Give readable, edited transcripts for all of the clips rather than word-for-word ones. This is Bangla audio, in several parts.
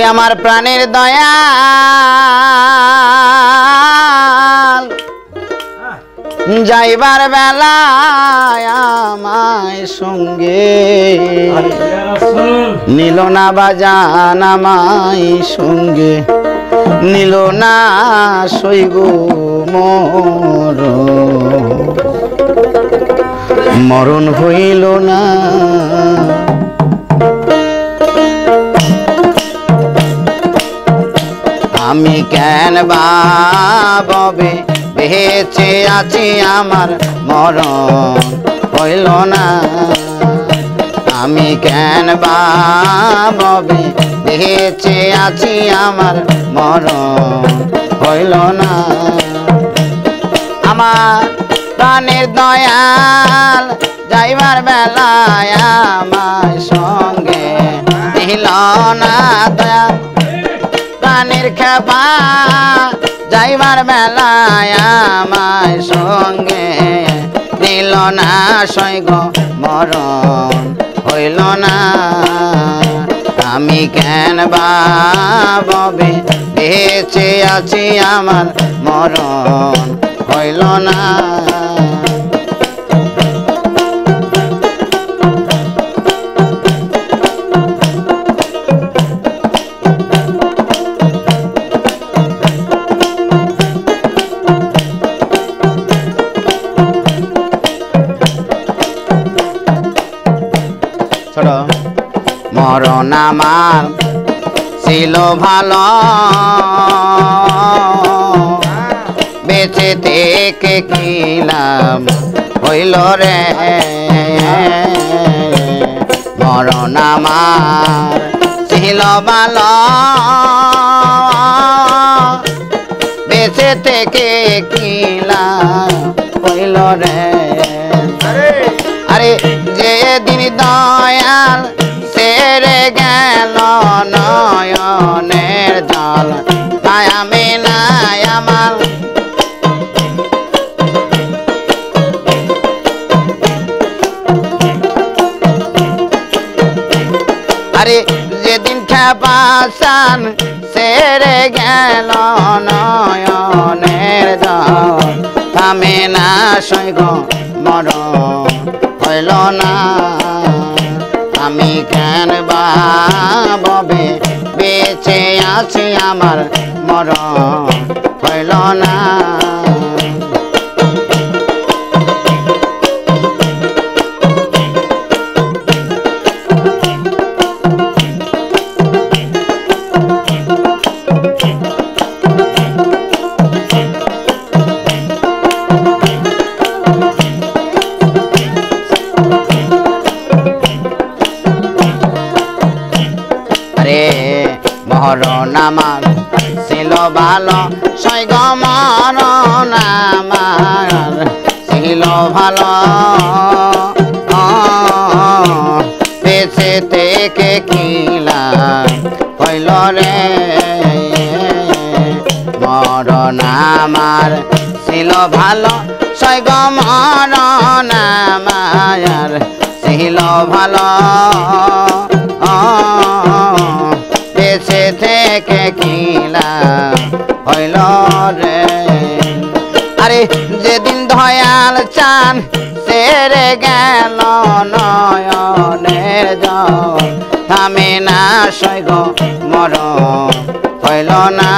আমার প্রাণের দয়াল যাইবার বেলায় আমায় সঙ্গে নিল না বাজান আমায় সঙ্গে নিল না সইগো মরণ হইল না। আমি কেন বাবে বেঁচে আছি আমার মরণ হইল না। আমি কেন বাবে বেঁচে আছি আমার মরণ হইল না। আমার প্রাণের দয়াল যাইবার বেলায় আমার সঙ্গে নিল না দয়াল প্রাণের খেপা যাইবার বেলায় আমার সঙ্গে নিল না সৈগ মরণ হইল না। আমি কেন বাবে বেঁচে আছি আমার মরণ হইল না। মরণ আমার ছিল ভালো বেঁচে থেকে কি লাভ হইল রে। মরণ আমার ছিল ভালো বেঁচে থেকে কি লাভ হইল রে। আরে যেদিন দয়াল সেরে গেল নয়নের জল আমি নাই আমার আরে যেদিন খেপাসান সেরে গেল নয়নের জল আমি না সৈগ মরণ হইল না। আমি কেন বাবে বেঁচে আছি আমার মরণ হইল না। মরণ আমার ছিল ভালো সৈগ মরণ আমার ছিল ভালো বেঁচে থেকে কি লাভ হইল রে। মরণ আমার ছিল ভালো সৈগ মরণ আমার ছিল ভালো বেঁচে থেকে কি লাভ হইল রে। আরে যেদিন দয়াল চান সেরে গেল নয়নের জল থামে না সৈগ মরণ হইল না।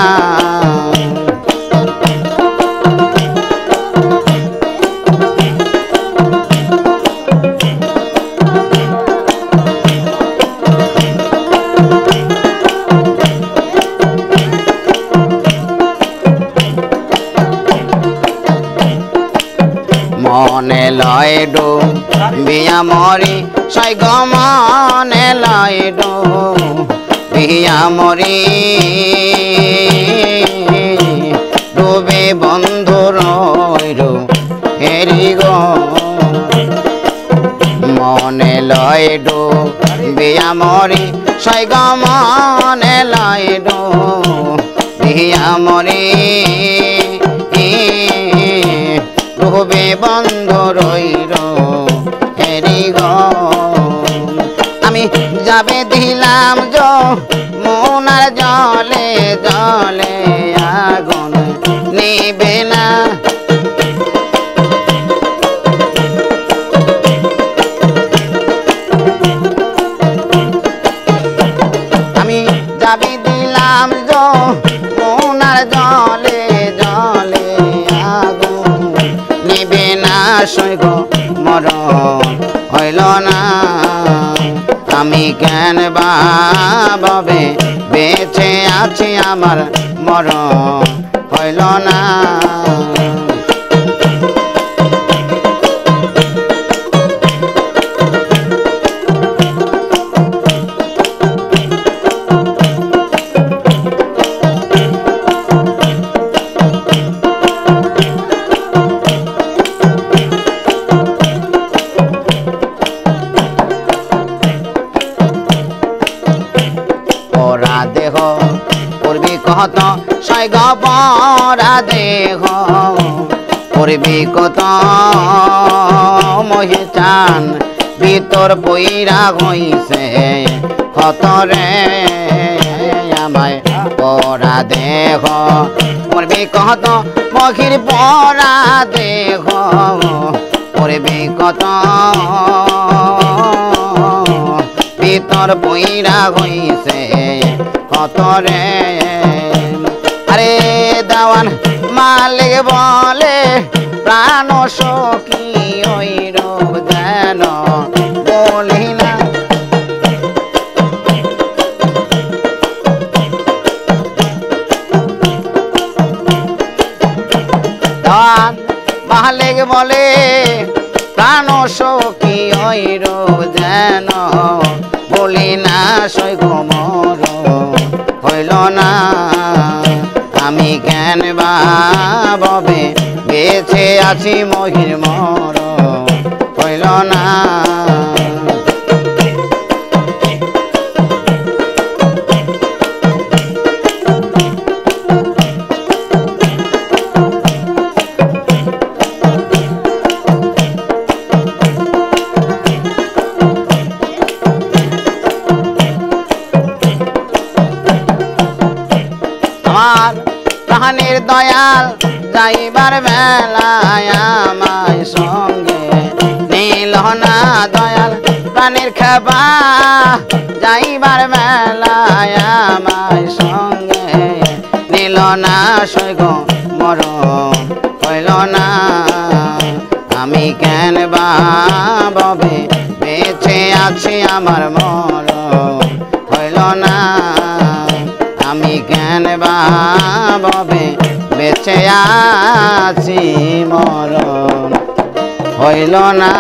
মনে লয় ডো বিয়া মরি সৈগ মনে লয় ডো বিয়া মরি ডুবে বন্ধু রইল হেরি গো। মনে লয় ডো বিয়া মরি সৈগ মনে লয় ডো বিয়া মরি ডুবে বন্ধ রইল হেরি গো। আমি যাবে দিলাম যো মোনার সৈগ মরণ হইল না আমি কেন ভাবে বেঁচে আছি আমার মরণ হইল না দেহ পূর্বী কত সৈগ পরা দেহ পূর্বী কত মহি চান ভিতর পইরা হইছে কত রে আমায় পরা দেহ পূর্বী কত মহির পরা দেহ পূর্বী কত ভিতর পইরা হইছে কত রে আরে দেওয়ান মালিক বলে প্রাণ সখী ওই রূপ যেন বলি না দেওয়ান মালিক বলে প্রাণ সখী ওই রূপ যেন বলি না সৈগ মরণ হইল না আমি কেন ভাবে বেঁচে আছি মহির মরণ হইল না আমার প্রাণের দয়াল যাইবার বেলায় আমায় সঙ্গে নীল না দয়াল প্রাণের খাবা যাইবার বেলায় আমায় সঙ্গে নীল না সৈগ মরণ হইল না আমি কেন ভাবে বেঁচে আছি আমার মরণ হইল না আমি কেন ভাবে বেঁচে আছি মরণ হইল না।